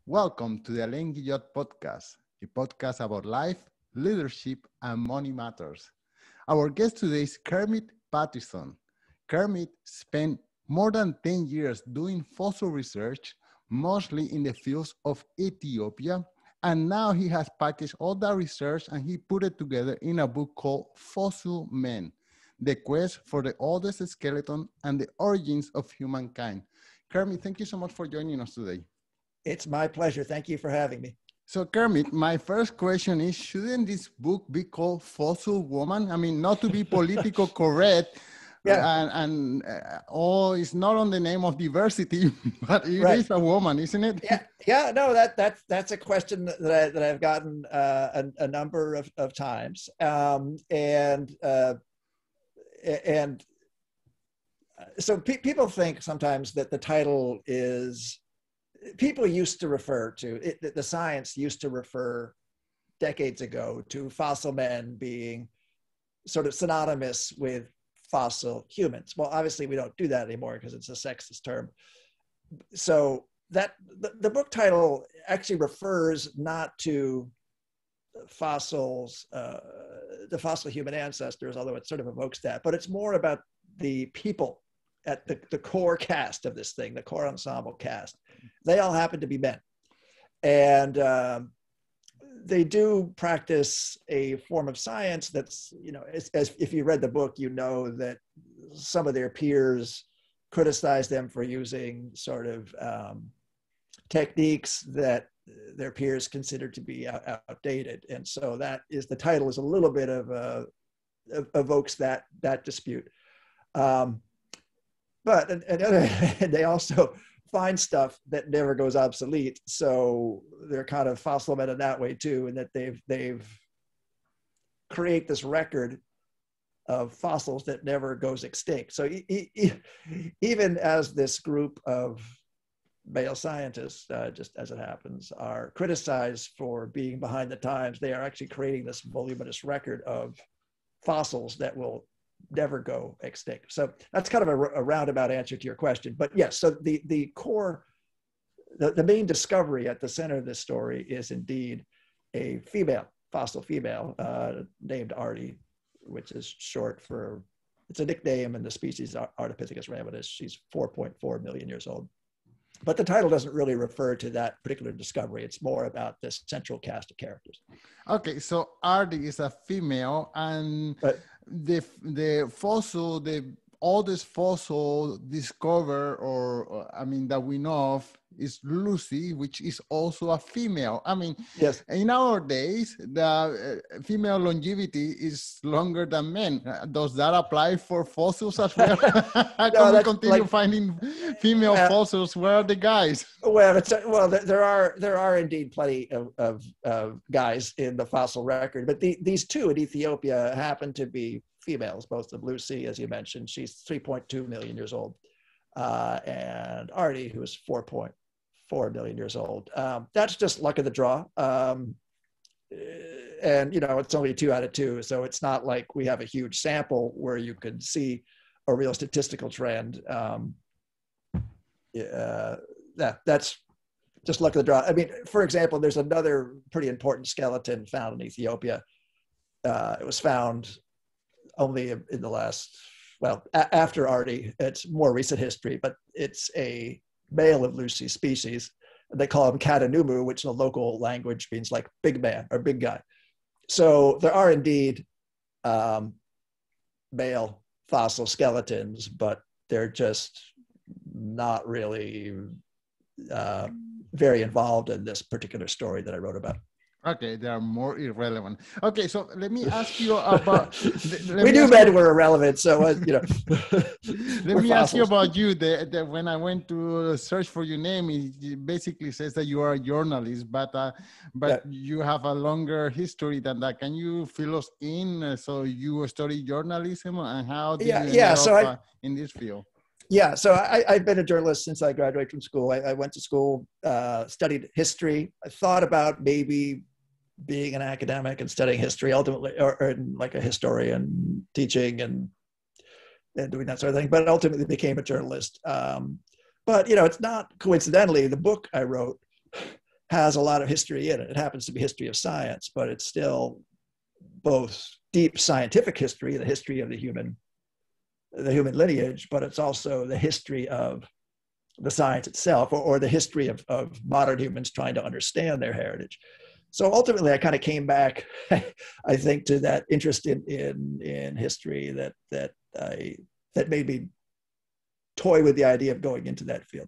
Welcome to the Alain Guillot podcast, a podcast about life, leadership, and money matters. Our guest today is Kermit Pattison. Kermit spent more than 10 years doing fossil research, mostly in the fields of Ethiopia, and now he has packaged all that research and he put it together in a book called Fossil Men, The Quest for the Oldest Skeleton and the Origins of Humankind. Kermit, thank you so much for joining us today. It's my pleasure. Thank you for having me. So Kermit, my first question is, shouldn't this book be called Fossil Woman? I mean, not to be political correct, Yeah. oh, it's not on the name of diversity, but it Right. is a woman, isn't it? Yeah. No, that's a question that I've gotten a number of times, and so people think sometimes that the title is. People used to refer to it, the science used to refer decades ago to fossil men being sort of synonymous with fossil humans. Well, obviously we don't do that anymore because it's a sexist term. So that the book title actually refers not to fossils, the fossil human ancestors, although it sort of evokes that, but it's more about the people at the core cast of this thing, the core ensemble cast. They all happen to be men. And they do practice a form of science that's, as if you read the book, you know that some of their peers criticize them for using sort of techniques that their peers consider to be outdated. And so that is, the title is a little bit of evokes that dispute. But on the other hand, they also find stuff that never goes obsolete. So they're kind of fossil men in that way too, and that they've create this record of fossils that never goes extinct. So even as this group of male scientists, just as it happens, are criticized for being behind the times, they are actually creating this voluminous record of fossils that will never go extinct. So that's kind of a roundabout answer to your question. But yes, so the core, the main discovery at the center of this story is indeed a female, fossil female, named Artie, which is short for, it's a nickname in the species Ardipithecus ramidus. She's 4.4 million years old. But the title doesn't really refer to that particular discovery. It's more about this central cast of characters. Okay, so Artie is a female, and the fossil, the oldest fossil discovered, or I mean that we know of, is Lucy, which is also a female. I mean, yes. In our days, the female longevity is longer than men. Does that apply for fossils as well? How can we continue finding female fossils? Where are the guys? Well, there are indeed plenty of guys in the fossil record, but these two in Ethiopia happen to be females, both of Lucy, as you mentioned, she's 3.2 million years old, and Artie, who is 4.4 million years old. That's just luck of the draw. And, it's only 2 out of 2. So it's not like we have a huge sample where you could see a real statistical trend. That's just luck of the draw. I mean, for example, there's another pretty important skeleton found in Ethiopia. It was found only in the last, after Artie, it's more recent history, but it's a male of Lucy's species. They call him Katanumu, which in the local language means like big man or big guy. So there are indeed male fossil skeletons, but they're just not really very involved in this particular story that I wrote about. Okay, they are more irrelevant. Okay, so let me ask you about... we knew men were irrelevant, so, Let me ask you about you. When I went to search for your name, it basically says that you are a journalist, but you have a longer history than that. Can you fill us in? So you study journalism, and how did you end up in this field? Yeah, so I've been a journalist since I graduated from school. I went to school, studied history. I thought about maybe being an academic and studying history ultimately, or like a historian, teaching and doing that sort of thing, but ultimately became a journalist. But, it's not coincidentally, the book I wrote has a lot of history in it. It happens to be history of science, but it's still both deep scientific history, the history of the human lineage, but it's also the history of the science itself, or the history of modern humans trying to understand their heritage. So ultimately, I kind of came back, I think, to that interest in history that made me toy with the idea of going into that field.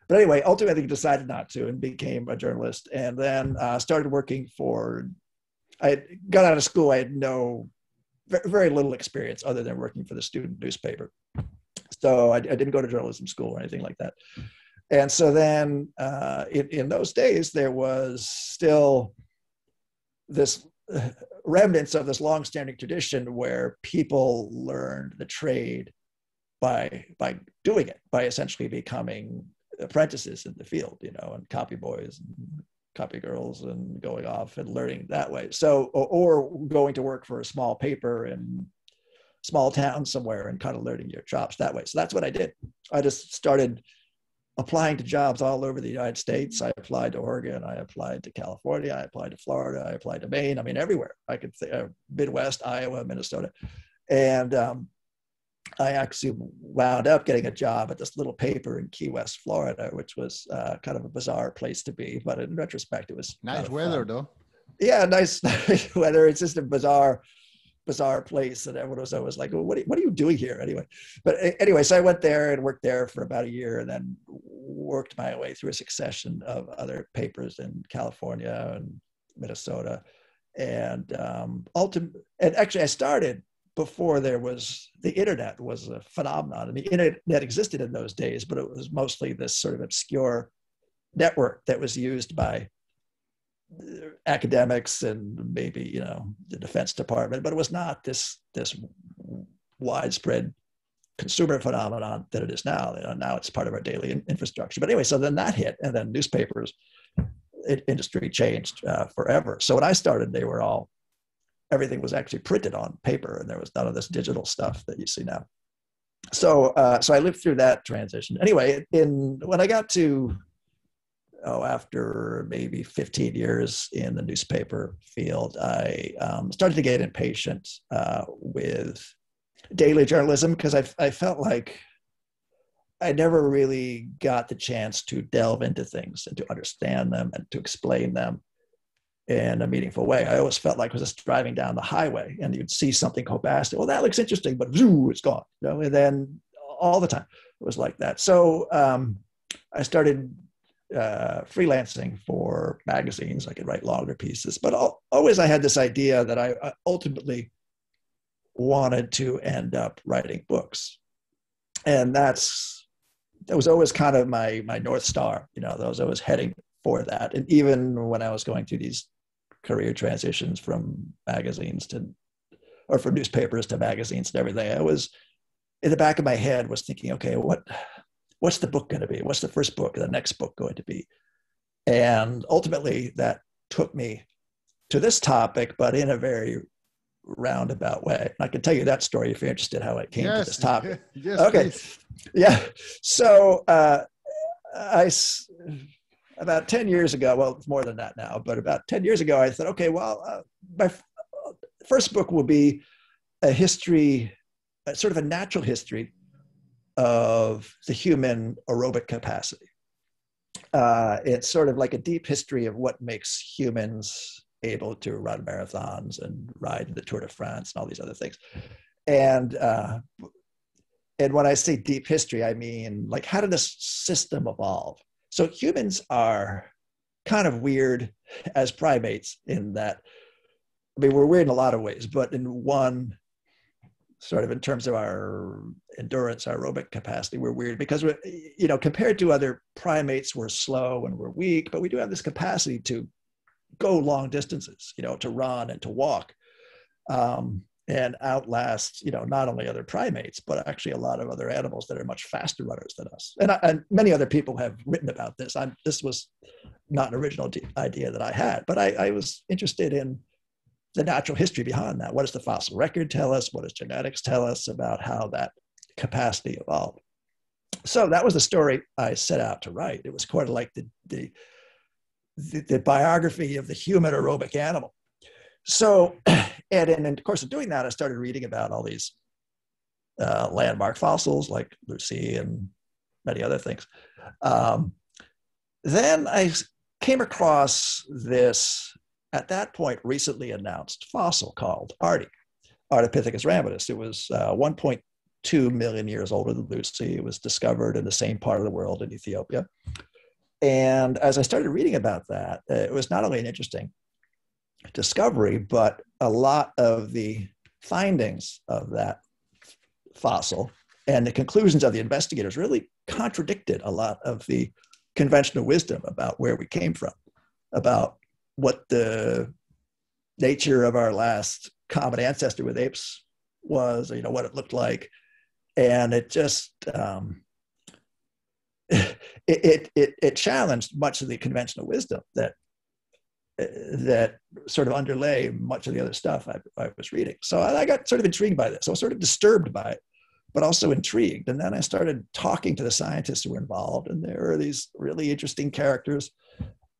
But anyway, ultimately decided not to and became a journalist, and then started working for. I got out of school. I had very little experience other than working for the student newspaper. So I didn't go to journalism school or anything like that. And so then in those days, there was still this remnants of this longstanding tradition where people learned the trade by doing it, by essentially becoming apprentices in the field, and copy boys and copy girls, and going off and learning that way. So, or going to work for a small paper in small town somewhere and kind of learning your chops that way. So that's what I did. I just started applying to jobs all over the United States. I applied to Oregon, I applied to California, I applied to Florida, I applied to Maine. I mean, everywhere I could think, Midwest, Iowa, Minnesota. And I actually wound up getting a job at this little paper in Key West, Florida, which was kind of a bizarre place to be. But in retrospect, it was nice weather, though. Yeah, nice weather. It's just a bizarre place, and everyone was always like, well, what are you doing here anyway? But anyway, so I went there and worked there for about a year, and then worked my way through a succession of other papers in California and Minnesota. And actually I started before the internet was a phenomenon. And the internet existed in those days, but it was mostly this sort of obscure network that was used by academics and maybe the Defense Department, but it was not this widespread consumer phenomenon that it is now. Now it's part of our daily infrastructure. But anyway, so then that hit, and then newspapers industry changed forever. So when I started, everything was actually printed on paper, and there was none of this digital stuff that you see now. So I lived through that transition. Anyway, when I got to after maybe 15 years in the newspaper field, I started to get impatient with daily journalism, because I felt like I never really got the chance to delve into things and to understand them and to explain them in a meaningful way. I always felt like I was just driving down the highway and you'd see something go past it. Well, that looks interesting, but zoo, it's gone. And then all the time it was like that. So I started freelancing for magazines. I could write longer pieces, but always I had this idea that I ultimately wanted to end up writing books. And that was always kind of my North Star, that I was always heading for that. And even when I was going through these career transitions from from newspapers to magazines and everything, I was, in the back of my head, was thinking, okay, what's the book going to be? What's the first book, the next book going to be? And ultimately that took me to this topic, but in a very roundabout way. I can tell you that story if you're interested, how I came to this topic. Yes, okay. Please. Yeah. So about 10 years ago, well, it's more than that now, but about 10 years ago, I thought, okay, well, my first book will be a history, sort of a natural history of the human aerobic capacity. It's sort of like a deep history of what makes humans able to run marathons and ride the Tour de France and all these other things. And when I say deep history, I mean, like, how did this system evolve? So humans are kind of weird as primates in that, we're weird in a lot of ways, but in one, sort of in terms of our endurance, our aerobic capacity, we're weird because we're, compared to other primates, we're slow and we're weak, but we do have this capacity to go long distances, to run and to walk, and outlast, not only other primates, but actually a lot of other animals that are much faster runners than us. And many other people have written about this. This was not an original idea that I had, but I was interested in the natural history behind that. What does the fossil record tell us? What does genetics tell us about how that capacity evolved? So that was the story I set out to write. It was kind of like the the biography of the human aerobic animal. So, and in the course of doing that, I started reading about all these landmark fossils like Lucy and many other things. Then I came across this, at that point, recently announced fossil called Artie, Ardipithecus ramidus. It was 1.2 million years older than Lucy. It was discovered in the same part of the world in Ethiopia. And as I started reading about that, it was not only an interesting discovery, but a lot of the findings of that fossil and the conclusions of the investigators really contradicted a lot of the conventional wisdom about where we came from, about what the nature of our last common ancestor with apes was, you know, what it looked like. And it just, it challenged much of the conventional wisdom that sort of underlay much of the other stuff I was reading. So I got sort of intrigued by this. I was sort of disturbed by it, but also intrigued. And then I started talking to the scientists who were involved, and there were these really interesting characters,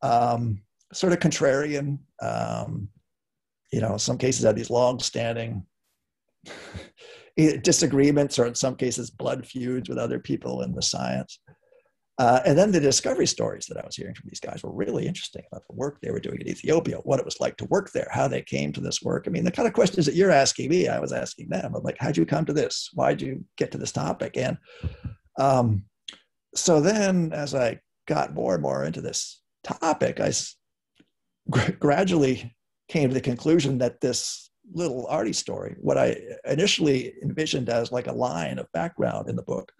sort of contrarian, you know, in some cases had these long-standing disagreements, or in some cases blood feuds with other people in the science. And then the discovery stories that I was hearing from these guys were really interesting about the work they were doing in Ethiopia, what it was like to work there, how they came to this work. I mean, the kind of questions that you're asking me, I was asking them. I'm like, how'd you come to this? Why'd you get to this topic? And so then as I got more and more into this topic, I gradually came to the conclusion that this little Artie story, what I initially envisioned as like a line of background in the book,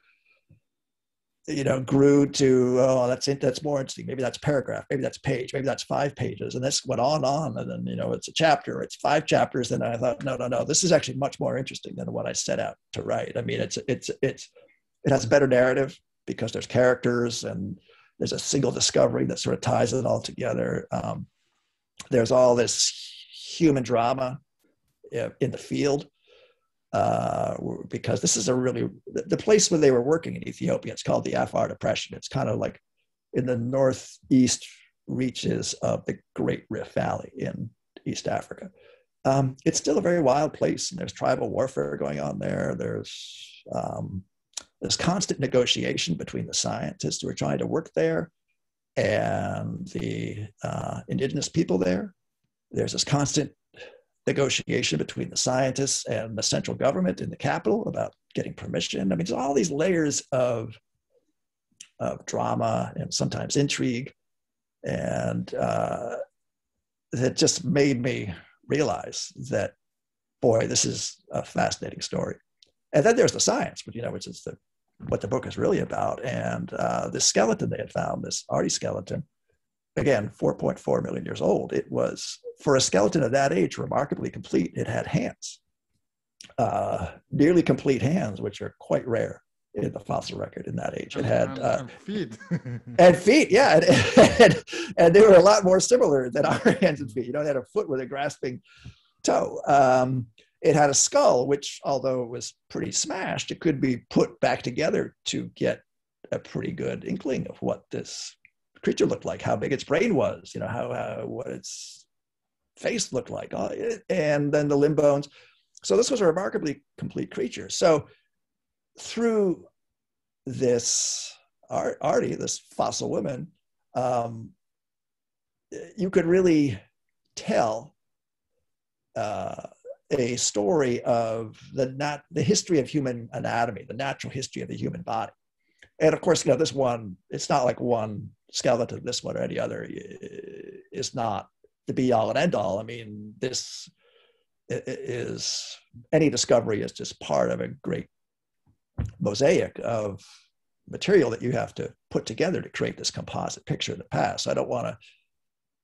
you know, grew to, oh, that's more interesting. Maybe that's a paragraph, maybe that's a page, maybe that's 5 pages. And this went on. And then, you know, it's a chapter, it's 5 chapters. And I thought, no, this is actually much more interesting than what I set out to write. I mean, it has a better narrative because there's characters and there's a single discovery that sort of ties it all together. There's all this human drama in the field. Because this is a really, the place where they were working in Ethiopia, it's called the Afar Depression. It's kind of like in the northeast reaches of the Great Rift Valley in East Africa. It's still a very wild place, and there's tribal warfare going on there. There's constant negotiation between the scientists who are trying to work there and the indigenous people there. There's this constant negotiation between the scientists and the central government in the capital about getting permission. I mean, there's all these layers of drama and sometimes intrigue. And that just made me realize that, boy, this is a fascinating story. And then there's the science, but, you know, which is what the book is really about. And this skeleton they had found, this Artie skeleton, again, 4.4 million years old. It was, for a skeleton of that age, remarkably complete. It had hands, nearly complete hands, which are quite rare in the fossil record in that age. It had and feet. and feet, yeah, and they were a lot more similar than our hands and feet. You know, it had a foot with a grasping toe. It had a skull, which, although it was pretty smashed, it could be put back together to get a pretty good inkling of what this creature looked like, how big its brain was, you know, what its face looked like, and then the limb bones. So this was a remarkably complete creature. So through this Artie, this fossil woman, you could really tell a story of the history of human anatomy, the natural history of the human body. And of course, you know, this one, it's not like one skeleton, this one or any other is not the be all and end all. I mean, this is, any discovery is just part of a great mosaic of material that you have to put together to create this composite picture of the past. I don't want to,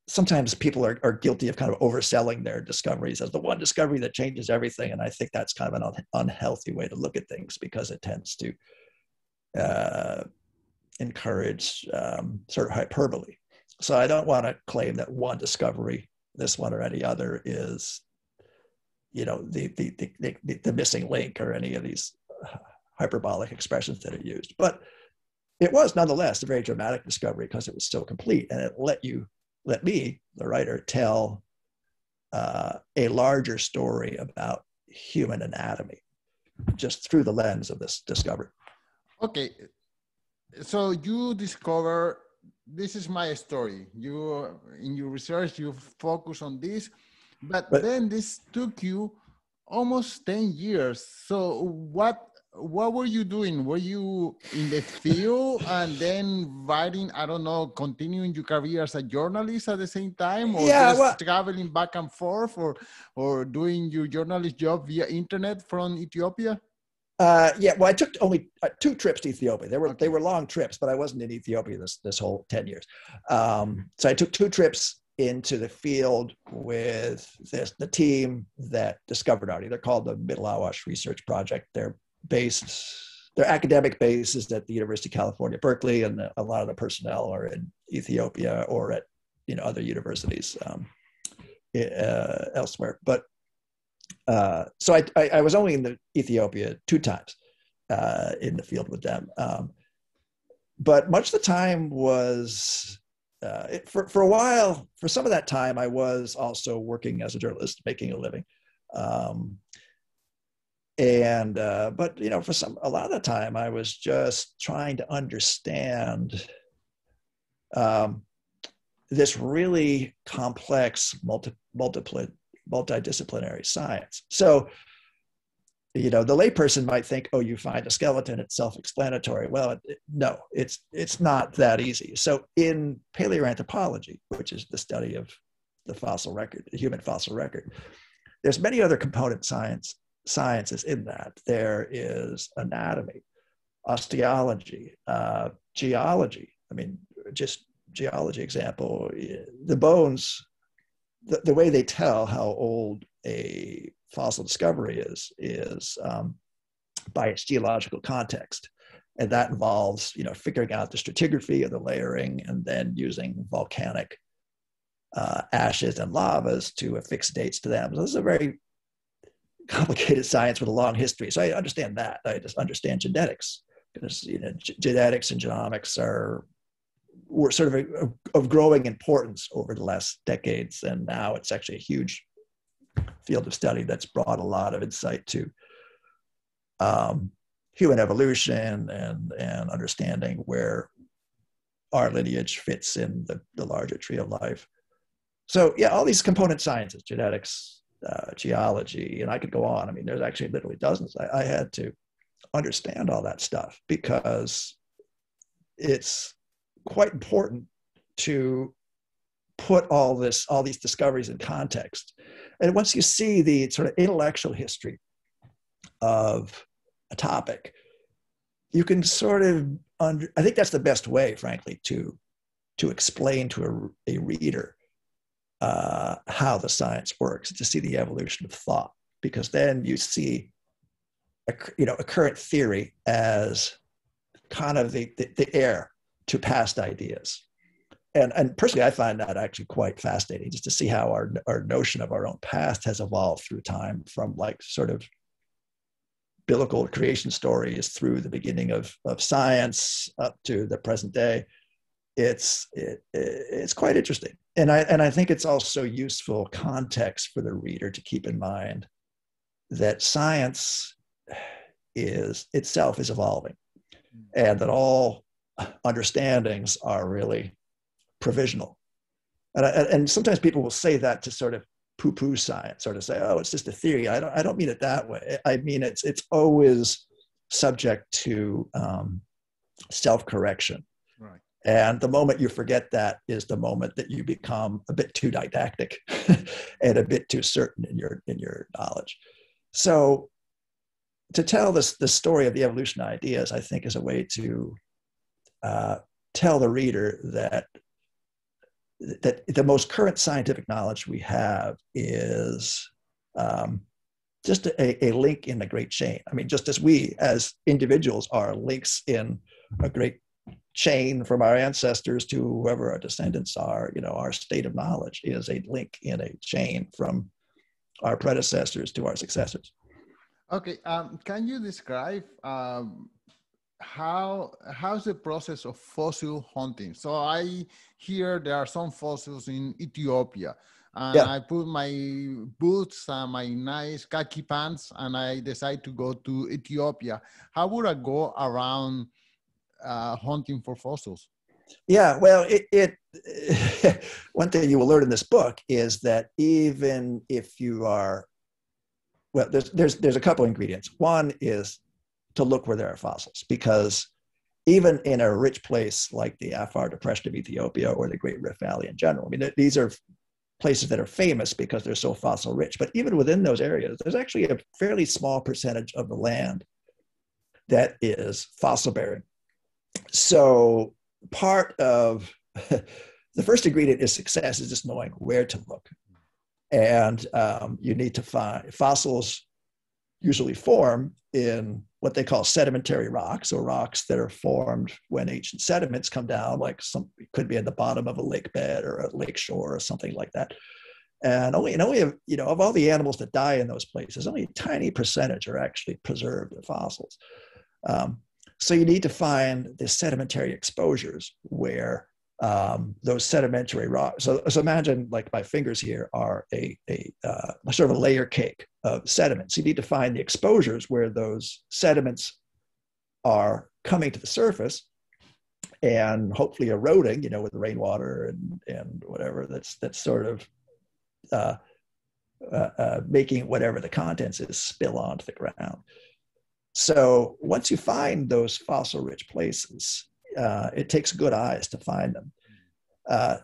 sometimes people are guilty of kind of overselling their discoveries as the one discovery that changes everything. And I think that's kind of an unhealthy way to look at things, because it tends to encourage sort of hyperbole. So I don't want to claim that one discovery, this one or any other, is, you know, the missing link or any of these hyperbolic expressions that are used. But it was nonetheless a very dramatic discovery because it was so complete, and it let you let me, the writer, tell a larger story about human anatomy just through the lens of this discovery. Okay, so you discover this is my story. You in your research you focus on this, but then this took you almost 10 years. So what were you doing? Were you in the field and then writing, I don't know, continuing your career as a journalist at the same time, or just traveling back and forth, or doing your journalist job via internet from Ethiopia? Well, I took only 2 trips to Ethiopia. They were long trips, but I wasn't in Ethiopia this whole 10 years. So I took 2 trips into the field with the team that discovered Artie. They're called the Middle Awash Research Project. Their academic base is at the University of California, Berkeley, and a lot of the personnel are in Ethiopia or at other universities elsewhere. But so I was only in Ethiopia 2 times in the field with them. But much of the time was, for a while, for some of that time, I was also working as a journalist, making a living. But for a lot of the time, I was just trying to understand this really complex, multidisciplinary science. So, the layperson might think, oh, you find a skeleton, it's self-explanatory. Well, no, it's not that easy. So in paleoanthropology, which is the study of the fossil record, the human fossil record, there's many other component sciences in that. There is anatomy, osteology, geology. I mean, just geology example, the bones, the way they tell how old a fossil discovery is by its geological context. And that involves, figuring out the stratigraphy of the layering and then using volcanic ashes and lavas to affix dates to them. So this is a very complicated science with a long history. So I understand that. I just understand genetics, because genetics and genomics were sort of growing importance over the last decades, and now it's actually a huge field of study that's brought a lot of insight to human evolution and understanding where our lineage fits in the larger tree of life. So yeah, all these component sciences, genetics, geology, and I could go on. I mean, there's actually literally dozens. I had to understand all that stuff because it's quite important to put all these discoveries in context. And once you see the sort of intellectual history of a topic, you can sort of I think that's the best way, frankly, to explain to a reader how the science works, to see the evolution of thought, because then you see a current theory as kind of the heir to past ideas. And personally, I find that actually quite fascinating, just to see how our notion of our own past has evolved through time, from like sort of biblical creation stories through the beginning of science up to the present day. It's quite interesting. And I think it's also useful context for the reader to keep in mind that science itself is evolving, and that all understandings are really provisional. And sometimes people will say that to sort of poo-poo science, or to say, oh, it's just a theory. I don't mean it that way. I mean, it's always subject to self-correction. Right. And the moment you forget that is the moment that you become a bit too didactic and a bit too certain in your knowledge. So to tell the story of the evolution of ideas, I think, is a way to tell the reader that the most current scientific knowledge we have is just a link in a great chain. I mean, just as we as individuals are links in a great chain from our ancestors to whoever our descendants are, our state of knowledge is a link in a chain from our predecessors to our successors. Okay, can you describe how's the process of fossil hunting? So I hear there are some fossils in Ethiopia, and Yeah. I put my boots and my nice khaki pants, and I decide to go to Ethiopia. How would I go around hunting for fossils? Yeah, well, one thing you will learn in this book is that even if you are, well, there's a couple of ingredients. One is to look where there are fossils, because even in a rich place like the Afar Depression of Ethiopia or the Great Rift Valley in general, I mean, these are places that are famous because they're so fossil rich. But even within those areas, there's actually a fairly small percentage of the land that is fossil bearing. So part of the first ingredient is success is just knowing where to look. And you need to find fossils usually form in what they call sedimentary rocks, or rocks that are formed when ancient sediments come down, like it could be at the bottom of a lake bed or a lake shore or something like that. And only of all the animals that die in those places, only a tiny percentage are actually preserved in fossils. So you need to find the sedimentary exposures where those sedimentary rocks. So imagine, like, my fingers here are a sort of a layer cake of sediments. You need to find the exposures where those sediments are coming to the surface and hopefully eroding, with rainwater and whatever that's sort of making whatever the contents is spill onto the ground. So once you find those fossil-rich places, it takes good eyes to find them.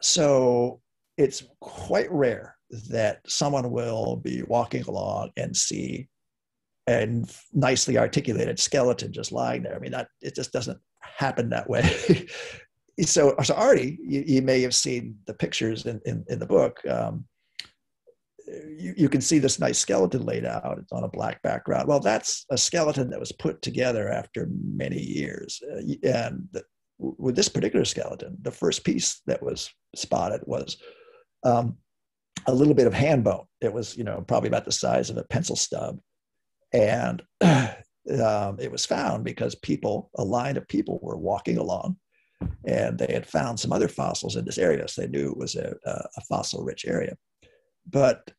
So it's quite rare that someone will be walking along and see a nicely articulated skeleton just lying there. I mean, it just doesn't happen that way. So Artie, you may have seen the pictures in the book. You can see this nice skeleton laid out. It's on a black background. Well, that's a skeleton that was put together after many years. With this particular skeleton, the first piece that was spotted was a little bit of hand bone. It was, probably about the size of a pencil stub. And it was found because a line of people were walking along, and they had found some other fossils in this area. So they knew it was a fossil-rich area. But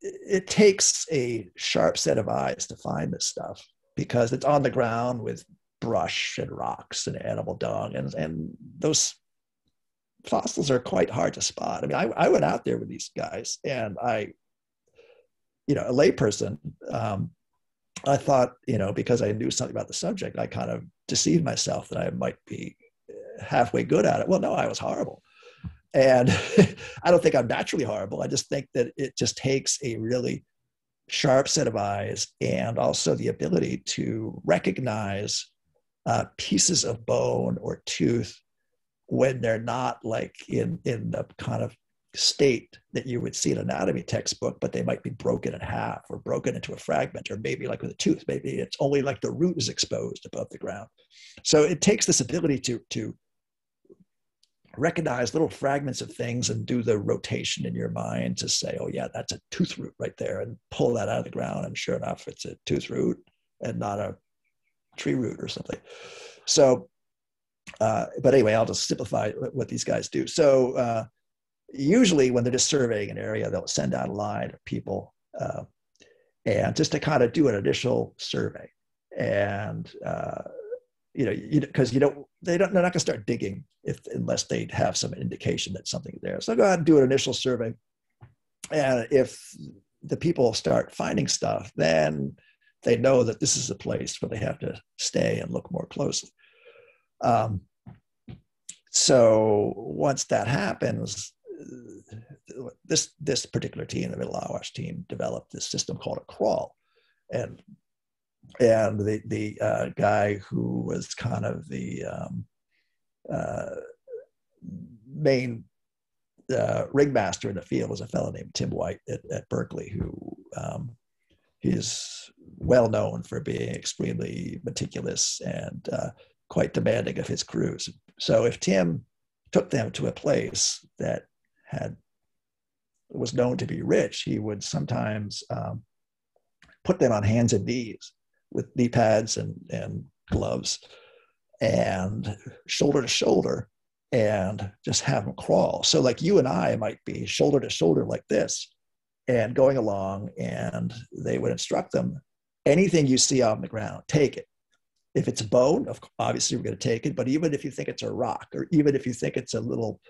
it takes a sharp set of eyes to find this stuff, because it's on the ground with brush and rocks and animal dung, and those fossils are quite hard to spot. I mean, I went out there with these guys, and a layperson, I thought, because I knew something about the subject, I kind of deceived myself that I might be halfway good at it. Well, no, I was horrible. And I don't think I'm naturally horrible. I just think that it just takes a really sharp set of eyes, and also the ability to recognize pieces of bone or tooth when they're not like in the kind of state that you would see in an anatomy textbook, but they might be broken in half or broken into a fragment, or maybe like with a tooth, maybe it's only like the root is exposed above the ground. So it takes this ability to recognize little fragments of things and do the rotation in your mind to say, oh yeah, that's a tooth root right there, and pull that out of the ground. And sure enough, it's a tooth root and not a tree root or something. So, but anyway, I'll just simplify what these guys do. So usually when they're just surveying an area, they'll send out a line of people and just to kind of do an initial survey. And, because they're not going to start digging unless they have some indication that something's there. So go ahead and do an initial survey. And if the people start finding stuff, then they know that this is a place where they have to stay and look more closely. So once that happens, this particular team, the Middle Awash team, developed this system called a crawl. And the guy who was kind of the main ringmaster in the field was a fellow named Tim White at Berkeley, who he's well known for being extremely meticulous and quite demanding of his crews. So if Tim took them to a place that was known to be rich, he would sometimes put them on hands and knees with knee pads and gloves and shoulder to shoulder and just have them crawl. So like you and I might be shoulder to shoulder like this and going along, and they would instruct them, anything you see on the ground, take it. If it's a bone, obviously we're going to take it, but even if you think it's a rock, or even if you think it's a little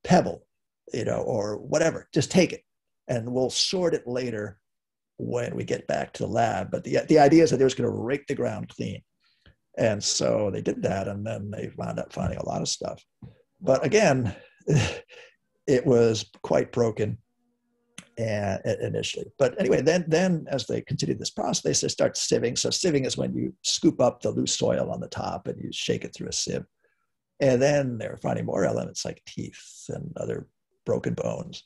pebble, or whatever, just take it. And we'll sort it later when we get back to the lab. But the idea is that they're just going to rake the ground clean. And so they did that, and then they wound up finding a lot of stuff. But again, it was quite broken initially. But anyway, then as they continued this process, they start sieving. So sieving is when you scoop up the loose soil on the top and you shake it through a sieve. And then they were finding more elements like teeth and other broken bones.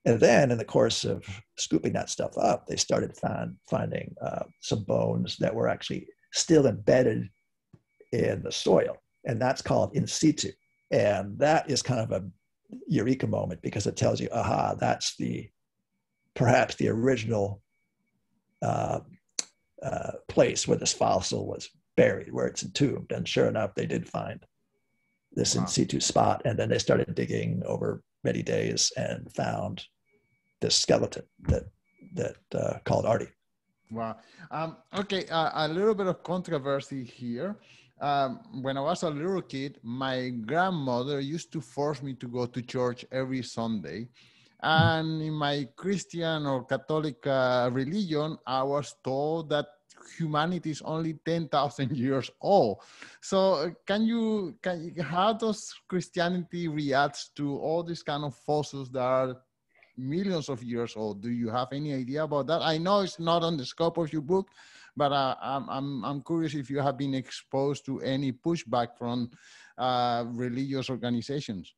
And then in the course of scooping that stuff up, they started finding some bones that were actually still embedded in the soil. And that's called in situ. And that is kind of a eureka moment, because it tells you, aha, that's perhaps the original place where this fossil was buried, where it's entombed. And sure enough, they did find this in situ spot. And then they started digging over many days and found this skeleton that called Artie. Wow. Okay, a little bit of controversy here. When I was a little kid, my grandmother used to force me to go to church every Sunday. And in my Christian or Catholic religion, I was told that humanity is only 10,000 years old. So how does Christianity react to all these kind of fossils that are millions of years old? Do you have any idea about that? I know it's not on the scope of your book, but I'm curious if you have been exposed to any pushback from religious organizations.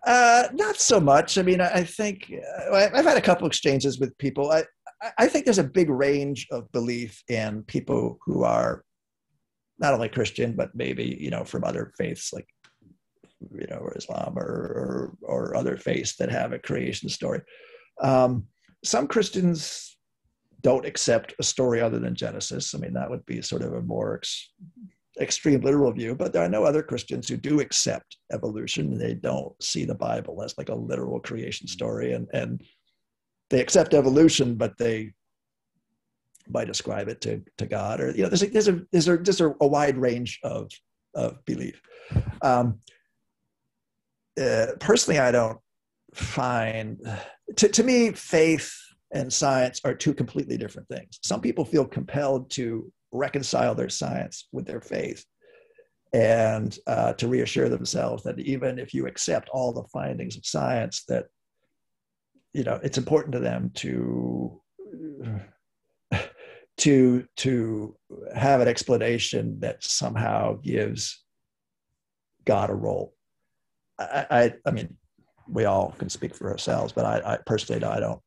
Not so much. I mean, I think I've had a couple exchanges with people. I think there's a big range of belief in people who are not only Christian, but maybe, from other faiths like, or Islam or other faiths that have a creation story. Some Christians don't accept a story other than Genesis. I mean, that would be sort of a more extreme literal view, but there are no other Christians who do accept evolution. They don't see the Bible as like a literal creation story, and they accept evolution, but they might ascribe it to God, or there's a wide range of belief. Personally, I don't find to me faith and science are two completely different things. Some people feel compelled to reconcile their science with their faith, and to reassure themselves that even if you accept all the findings of science, that it's important to them to have an explanation that somehow gives God a role. I mean, we all can speak for ourselves, but I personally, I don't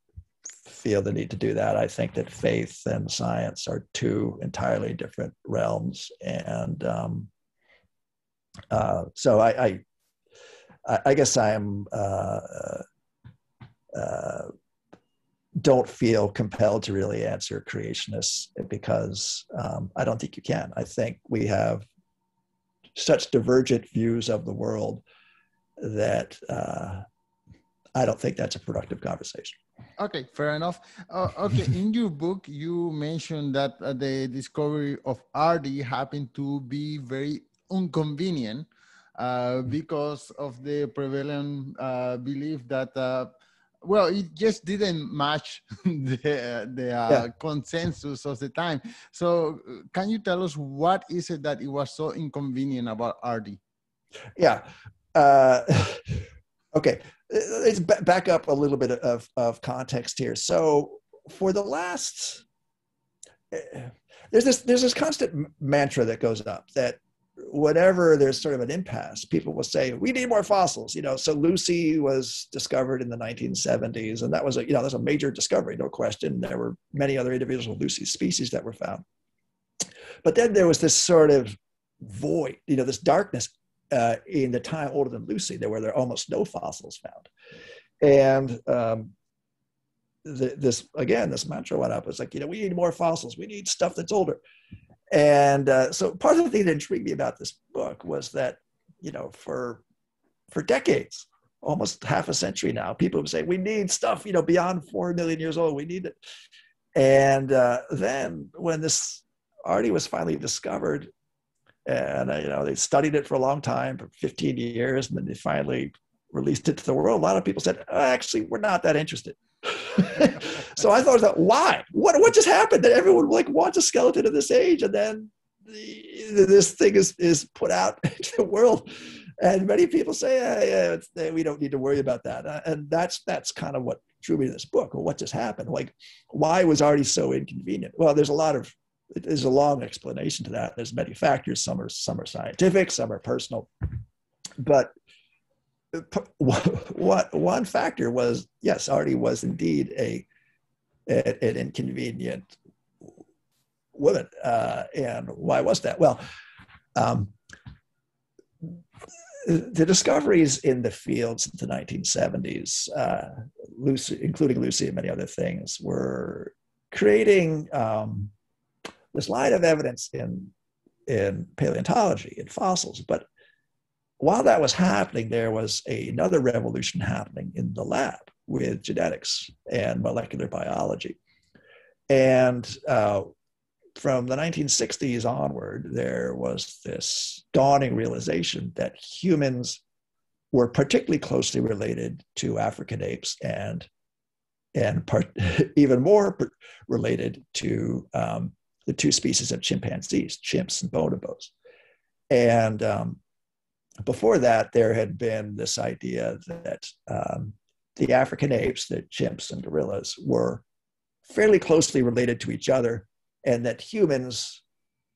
feel the need to do that. I think that faith and science are two entirely different realms, and so I guess I'm don't feel compelled to really answer creationists, because I don't think you can. I think we have such divergent views of the world that I don't think that's a productive conversation. Okay, fair enough. Okay, in your book, you mentioned that the discovery of RD happened to be very inconvenient because of the prevalent belief that, it just didn't match the consensus of the time. So can you tell us what is it that it was so inconvenient about RD? Yeah. Okay. Let's back up a little bit of context here. So for the last, there's this constant mantra that goes up that whenever there's sort of an impasse, people will say, we need more fossils. So Lucy was discovered in the 1970s, and that was that's a major discovery, no question. There were many other individual Lucy species that were found. But then there was this sort of void, this darkness in the time older than Lucy, there were almost no fossils found. And this mantra went up. It's like, we need more fossils. We need stuff that's older. And so part of the thing that intrigued me about this book was that, you know, for decades, almost half a century now, people would say, we need stuff, you know, beyond 4 million years old. We need it. And then when this Artie was finally discovered, and you know, they studied it for a long time, for 15 years, and then they finally released it to the world, a lot of people said, actually, we're not that interested. So I thought, why? What just happened that everyone like wants a skeleton of this age, and then this thing is put out into the world, and many people say, we don't need to worry about that. And that's kind of what drew me to this book. Well, what just happened? Like, why was Artie so inconvenient? Well, there's a long explanation to that. There's many factors. Some are scientific, some are personal, but what one factor was, yes, Artie was indeed an inconvenient woman. And why was that? Well, the discoveries in the field since the 1970s, Lucy, including Lucy and many other things, were creating this line of evidence in paleontology, in fossils. But while that was happening, there was another revolution happening in the lab with genetics and molecular biology. And from the 1960s onward, there was this dawning realization that humans were particularly closely related to African apes and even more related to the two species of chimpanzees, chimps and bonobos. And before that, there had been this idea that the African apes, the chimps and gorillas, were fairly closely related to each other, and that humans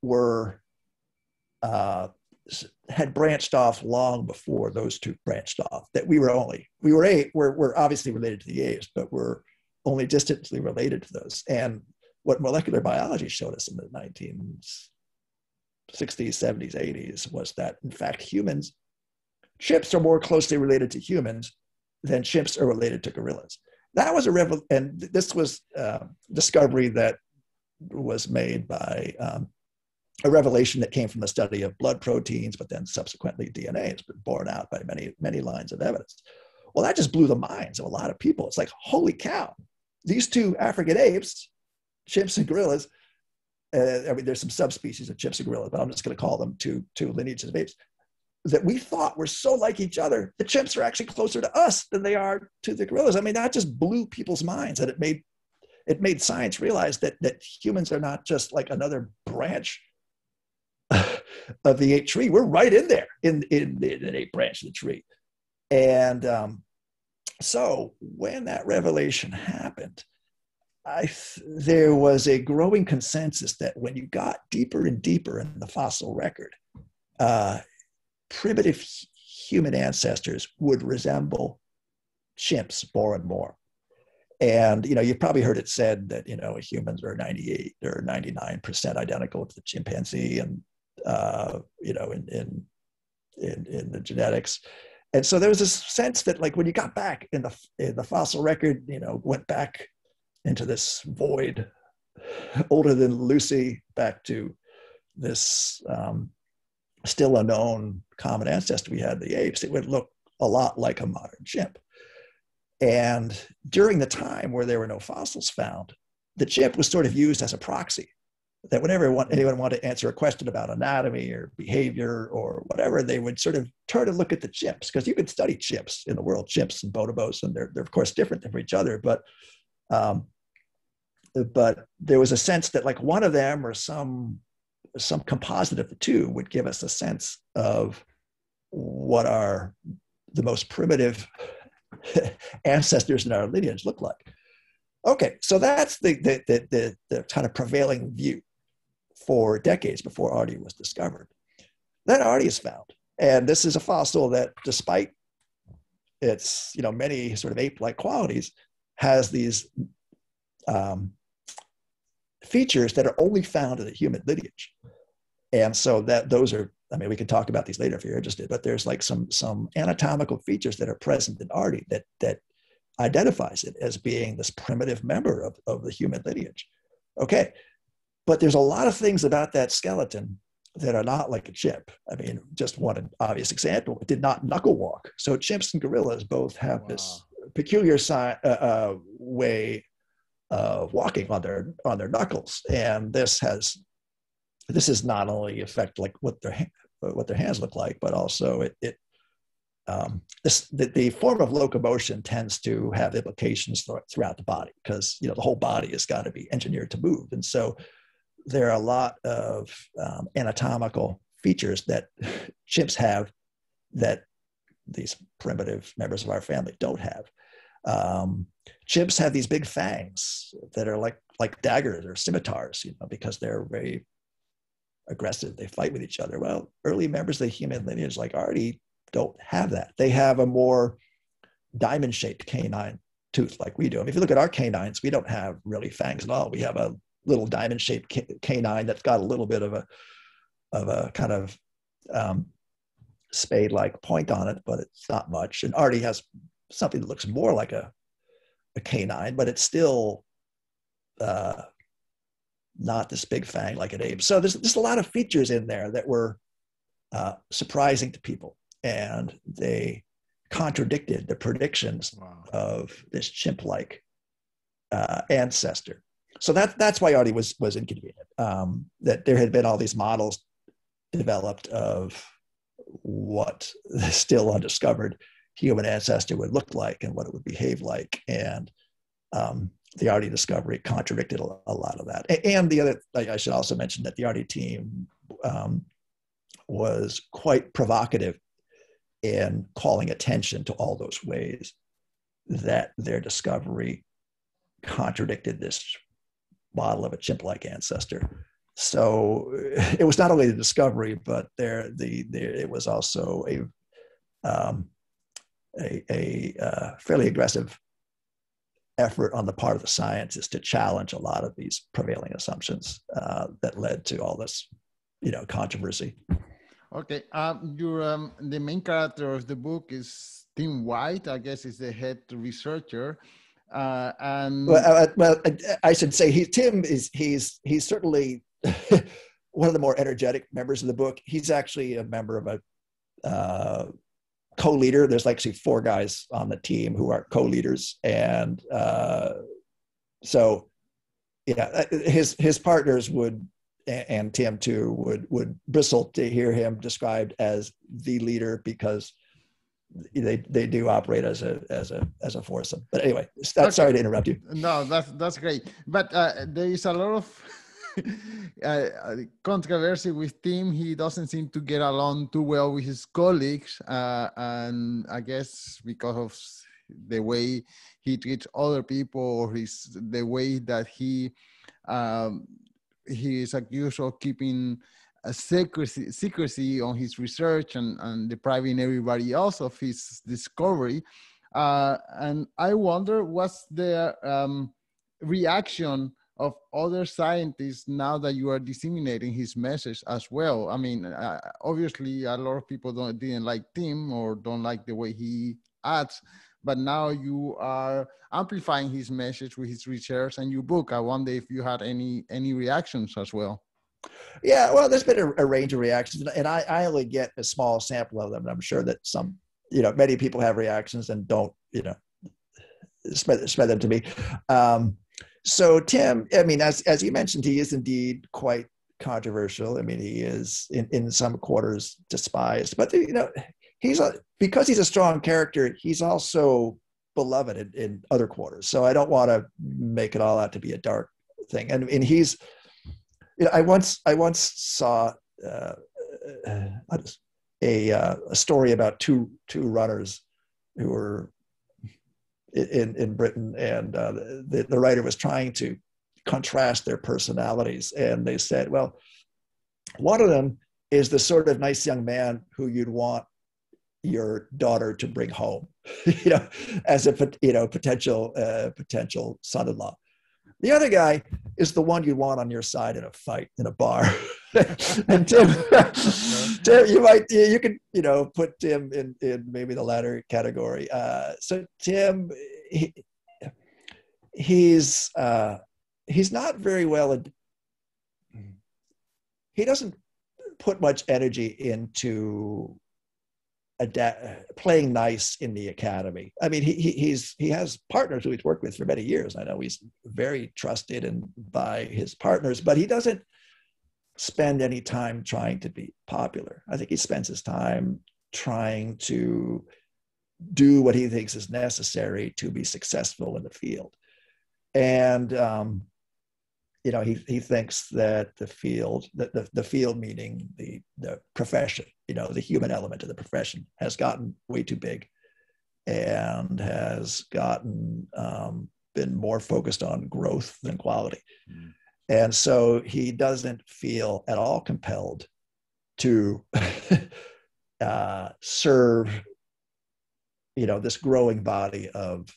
were had branched off long before those two branched off. That we're obviously related to the apes, but we're only distantly related to those. And what molecular biology showed us in the 1960s, 70s, 80s was that, in fact, chimps are more closely related to humans than chimps are related to gorillas. That was and this was a discovery that was made by a revelation that came from the study of blood proteins, but then subsequently DNA has been borne out by many, many lines of evidence. Well, that just blew the minds of a lot of people. It's like, holy cow, these two African apes, chimps and gorillas, I mean, there's some subspecies of chimps and gorillas, but I'm just going to call them two lineages of apes, that we thought were so like each other. The chimps are actually closer to us than they are to the gorillas. I mean, that just blew people's minds, and it made science realize that humans are not just like another branch of the ape tree. We're right in there in an ape branch of the tree. And so when that revelation happened, there was a growing consensus that when you got deeper and deeper in the fossil record, primitive human ancestors would resemble chimps more and more. And, you know, you've probably heard it said that, you know, humans are 98 or 99% identical to the chimpanzee, and, you know, in the genetics. And so there was this sense that, like, when you got back in the fossil record, you know, went back into this void older than Lucy, back to this still unknown common ancestor we had, the apes, it would look a lot like a modern chimp. And during the time where there were no fossils found, the chimp was sort of used as a proxy, that whenever anyone wanted to answer a question about anatomy or behavior or whatever, they would sort of turn and look at the chimps, because you could study chimps in the world, chimps and bonobos, and they're of course different from each other, but there was a sense that, like, one of them or some composite of the two would give us a sense of what the most primitive ancestors in our lineage look like. Okay, so that's the kind of prevailing view for decades before Artie was discovered. Then Artie is found, and this is a fossil that, despite its, you know, many sort of ape-like qualities, has these features that are only found in the human lineage. And so those are, I mean, we can talk about these later if you're interested, but there's like some anatomical features that are present in Artie that identifies it as being this primitive member of the human lineage. Okay, but there's a lot of things about that skeleton that are not like a chimp. I mean, just one obvious example, it did not knuckle walk. So chimps and gorillas both have this peculiar way of walking on their knuckles, and this is not only affect like what their hands look like, but also the form of locomotion tends to have implications throughout the body, because the whole body has got to be engineered to move, and so there are a lot of anatomical features that chimps have that these primitive members of our family don't have. Chimps have these big fangs that are like daggers or scimitars, because they're very aggressive. They fight with each other. Well, early members of the human lineage like Artie don't have that. They have a more diamond-shaped canine tooth like we do. I mean, if you look at our canines, we don't have really fangs at all. We have a little diamond-shaped canine that's got a little bit of a kind of spade-like point on it, but it's not much. And Artie has something that looks more like a canine, but it's still not this big fang like an ape. So there's a lot of features in there that were surprising to people, and they contradicted the predictions of this chimp-like ancestor. So that's why Artie was inconvenient. That there had been all these models developed of what the still undiscovered human ancestor would look like and what it would behave like, and the Artie discovery contradicted a lot of that. And the other, I should also mention that the Artie team was quite provocative in calling attention to all those ways that their discovery contradicted this model of a chimp-like ancestor. So it was not only the discovery, but it was also a fairly aggressive effort on the part of the scientists to challenge a lot of these prevailing assumptions that led to all this, controversy. Okay, the main character of the book is Tim White. I guess is the head researcher. And I should say he's certainly one of the more energetic members of the book. He's actually a member of a co-leader. There's actually 4 guys on the team who are co-leaders, and so his partners would, and Tim too, would bristle to hear him described as the leader, because they do operate as a foursome. But anyway, sorry to interrupt you. No, that's great. But there is a lot of controversy with Tim. He doesn't seem to get along too well with his colleagues, and I guess because of the way he treats other people, or the way that he is accused of keeping a secrecy on his research and depriving everybody else of his discovery. And I wonder what's the reaction of other scientists now that you are disseminating his message as well. I mean, obviously a lot of people didn't like Tim or don't like the way he acts, but now you are amplifying his message with his research and your book. I wonder if you had any reactions as well. Yeah, well, there's been a range of reactions, and I only get a small sample of them. And I'm sure that many people have reactions and don't, spread them to me. So Tim, I mean, as you mentioned, he is indeed quite controversial. I mean, he is in some quarters despised, but because he's a strong character, he's also beloved in other quarters. So I don't want to make it all out to be a dark thing. And he's, I once saw a story about two runners who were in Britain, and the writer was trying to contrast their personalities, and they said, well, one of them is the sort of nice young man who you'd want your daughter to bring home, as a potential son-in-law. The other guy is the one you want on your side in a fight in a bar. And Tim, you can put Tim in maybe the latter category. So Tim, he's not very well he doesn't put much energy into playing nice in the academy. I mean, he has partners who he's worked with for many years. I know he's very trusted and by his partners, but he doesn't spend any time trying to be popular. I think he spends his time trying to do what he thinks is necessary to be successful in the field. And he thinks that the field, the field meaning the profession, the human element of the profession, has gotten way too big and has gotten been more focused on growth than quality. Mm. And so he doesn't feel at all compelled to serve, this growing body of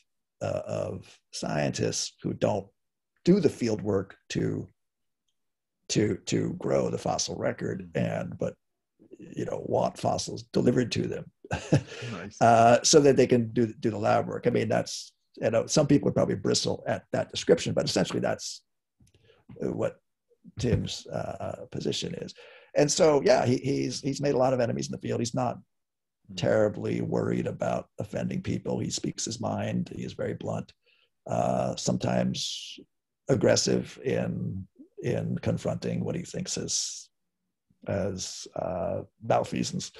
scientists who don't do the field work to grow the fossil record but want fossils delivered to them. Nice. So that they can do the lab work. I mean, that's, some people would probably bristle at that description, but essentially that's what Tim's position is. And so, yeah, he's made a lot of enemies in the field. He's not terribly worried about offending people. He speaks his mind. He is very blunt, sometimes aggressive in confronting what he thinks as malfeasance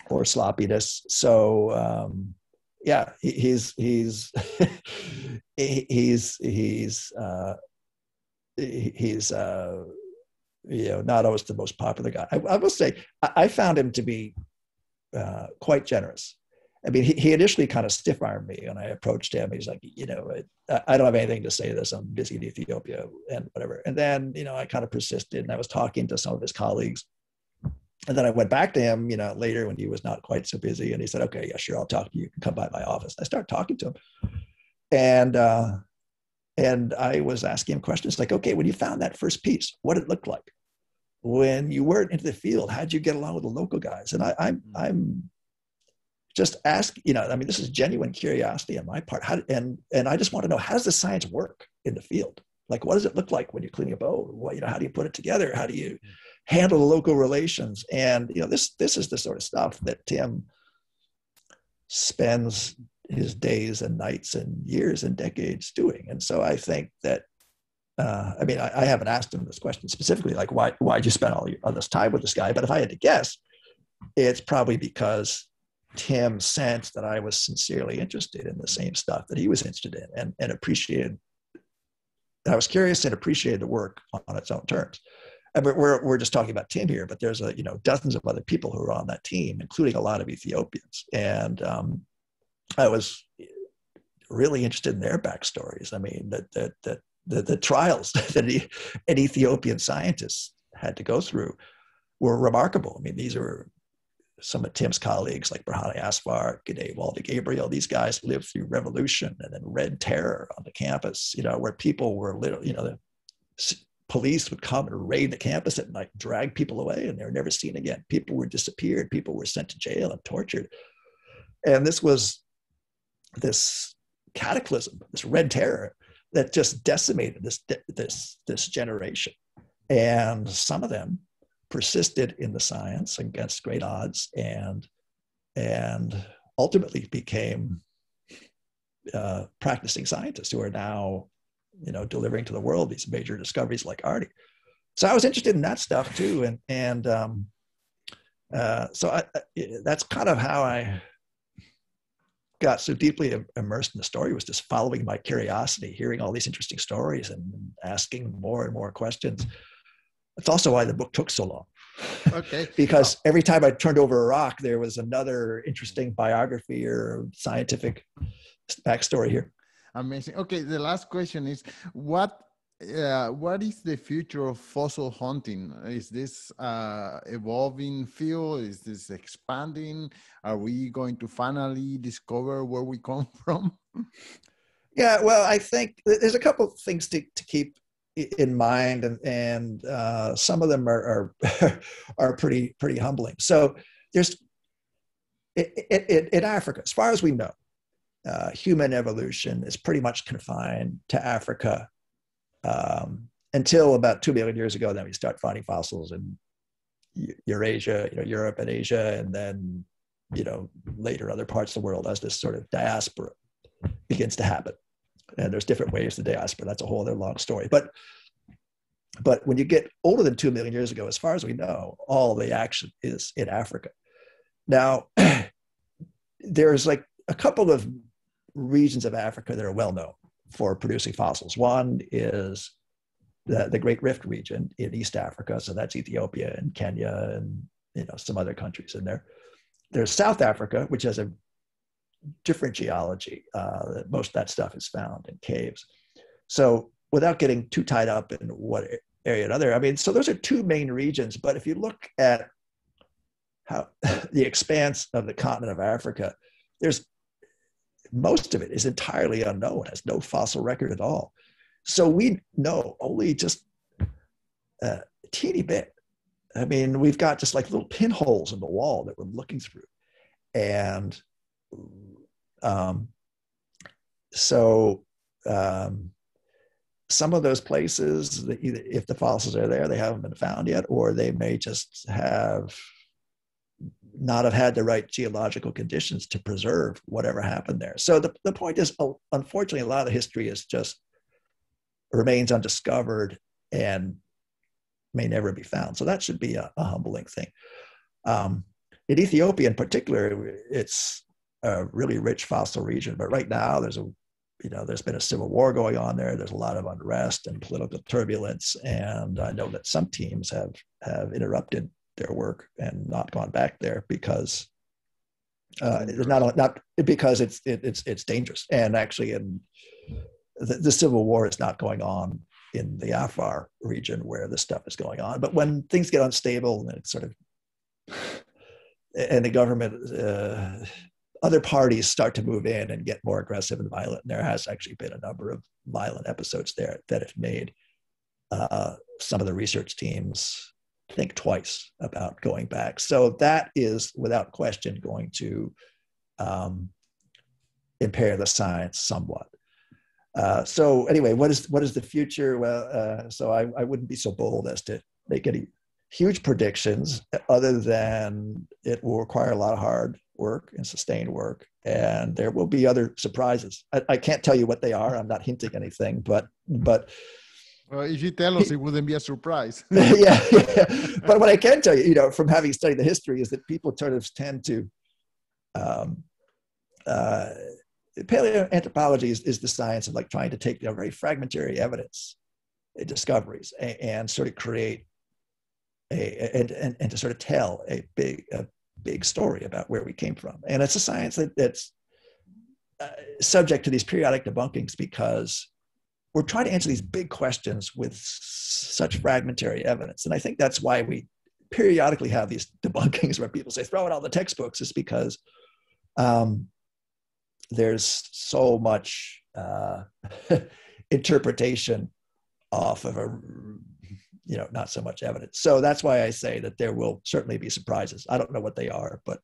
or sloppiness. So yeah, he's not always the most popular guy. I will say I found him to be quite generous. I mean, he initially kind of stiff-armed me when I approached him. He's like, I don't have anything to say to this. I'm busy in Ethiopia and whatever. And then, I kind of persisted, and I was talking to some of his colleagues. And then I went back to him, later when he was not quite so busy. And he said, okay, yeah, sure, I'll talk to you. You can come by my office. I started talking to him. And I was asking him questions like, okay, when you found that first piece, what did it look like? When you weren't into the field, how'd you get along with the local guys? And I'm just asking, I mean, this is genuine curiosity on my part. And I just want to know, how does the science work in the field? Like, what does it look like when you're cleaning a boat? How do you put it together? How do you handle the local relations? And, this is the sort of stuff that Tim spends his days and nights and years and decades doing. And so I think that, I haven't asked him this question specifically, like, why'd you spend all this time with this guy? But if I had to guess, it's probably because Tim sensed that I was sincerely interested in the same stuff that he was interested in and appreciated. I was curious and appreciated the work on its own terms. And we're just talking about Tim here, but there's dozens of other people who are on that team, including a lot of Ethiopians. And I was really interested in their backstories. I mean, the trials that an Ethiopian scientist had to go through were remarkable. I mean, these are some of Tim's colleagues like Berhane Asfar, Gide Walde Gabriel. These guys lived through revolution and then Red Terror on the campus, where people were literally, the police would come and raid the campus at night, drag people away, and they were never seen again. People were disappeared. People were sent to jail and tortured. And this was this cataclysm, this Red Terror that just decimated this generation. And some of them persisted in the science against great odds and ultimately became practicing scientists who are now, delivering to the world these major discoveries like Arty. So I was interested in that stuff too. So that's kind of how I got so deeply immersed in the story, was just following my curiosity, hearing all these interesting stories and asking more and more questions. That's also why the book took so long. Okay. Because every time I turned over a rock, there was another interesting biography or scientific backstory here. Amazing. Okay, the last question is, what is the future of fossil hunting? Is this evolving field? Is this expanding? Are we going to finally discover where we come from? Yeah, well, I think there's a couple of things to keep in mind, and some of them are pretty humbling. So there's in Africa, as far as we know, human evolution is pretty much confined to Africa until about 2 million years ago. Then we start finding fossils in Eurasia, Europe and Asia, and then, later other parts of the world as this sort of diaspora begins to happen. And there's different waves of diaspora. That's a whole other long story. But when you get older than 2 million years ago, as far as we know, all the action is in Africa. Now, there's like a couple of regions of Africa that are well known for producing fossils. One is the Great Rift region in East Africa. So that's Ethiopia and Kenya and some other countries in there. There's South Africa, which has a different geology. Most of that stuff is found in caves. So without getting too tied up in what area or another, so those are two main regions. But if you look at how the expanse of the continent of Africa, most of it is entirely unknown, has no fossil record at all. So we know only just a teeny bit. We've got just like little pinholes in the wall that we're looking through. And some of those places, if the fossils are there, they haven't been found yet, or they may just not have had the right geological conditions to preserve whatever happened there. So the point is, unfortunately, a lot of the history is just remains undiscovered and may never be found. So that should be a humbling thing. In Ethiopia in particular, it's a really rich fossil region, but right now there's been a civil war going on there. There's a lot of unrest and political turbulence. And I know that some teams have interrupted their work and not gone back there because because it's dangerous. And actually the civil war is not going on in the Afar region where this stuff is going on. But when things get unstable and it's and the government, other parties start to move in and get more aggressive and violent, and there has actually been a number of violent episodes there that have made some of the research teams think twice about going back. So that is without question going to impair the science somewhat. So anyway, what is the future? Well, so I wouldn't be so bold as to make any huge predictions, other than it will require a lot of hard work and sustained work, and there will be other surprises. I can't tell you what they are. I'm not hinting anything, but well, if you tell us, it wouldn't be a surprise. yeah. But what I can tell you, from having studied the history, is that people tend to paleoanthropology is the science of like trying to take very fragmentary evidence, discoveries, and sort of create and to sort of tell a big story about where we came from. And it's a science that's subject to these periodic debunkings because we're trying to answer these big questions with such fragmentary evidence. And I think that's why we periodically have these debunkings where people say, throw out all the textbooks, is because there's so much interpretation off of not so much evidence. So that's why I say that there will certainly be surprises. I don't know what they are, but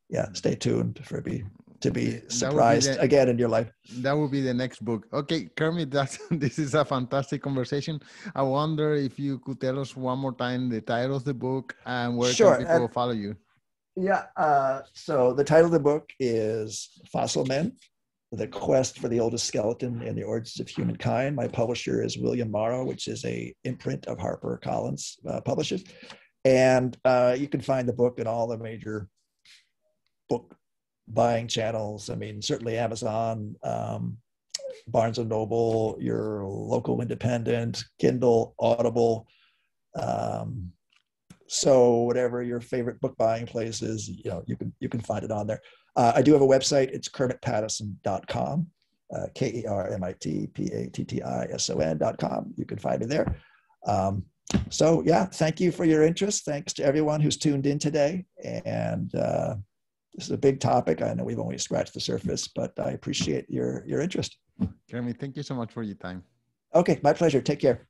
yeah, stay tuned to be surprised again in your life. That will be the next book. Okay, Kermit, this is a fantastic conversation. I wonder if you could tell us one more time the title of the book and where can people follow you? Yeah, so the title of the book is Fossil Men: The Quest for the Oldest Skeleton and the Origins of Humankind. My publisher is William Morrow, which is a imprint of HarperCollins publishers. And you can find the book in all the major book buying channels. Certainly Amazon, Barnes & Noble, your local independent, Kindle, Audible. So whatever your favorite book buying place is, you can find it on there. I do have a website. It's kermitpattison.com, KermitPattison.com. You can find me there. So yeah, thank you for your interest. Thanks to everyone who's tuned in today. And this is a big topic. I know we've only scratched the surface, but I appreciate your interest. Kermit, thank you so much for your time. Okay, my pleasure. Take care.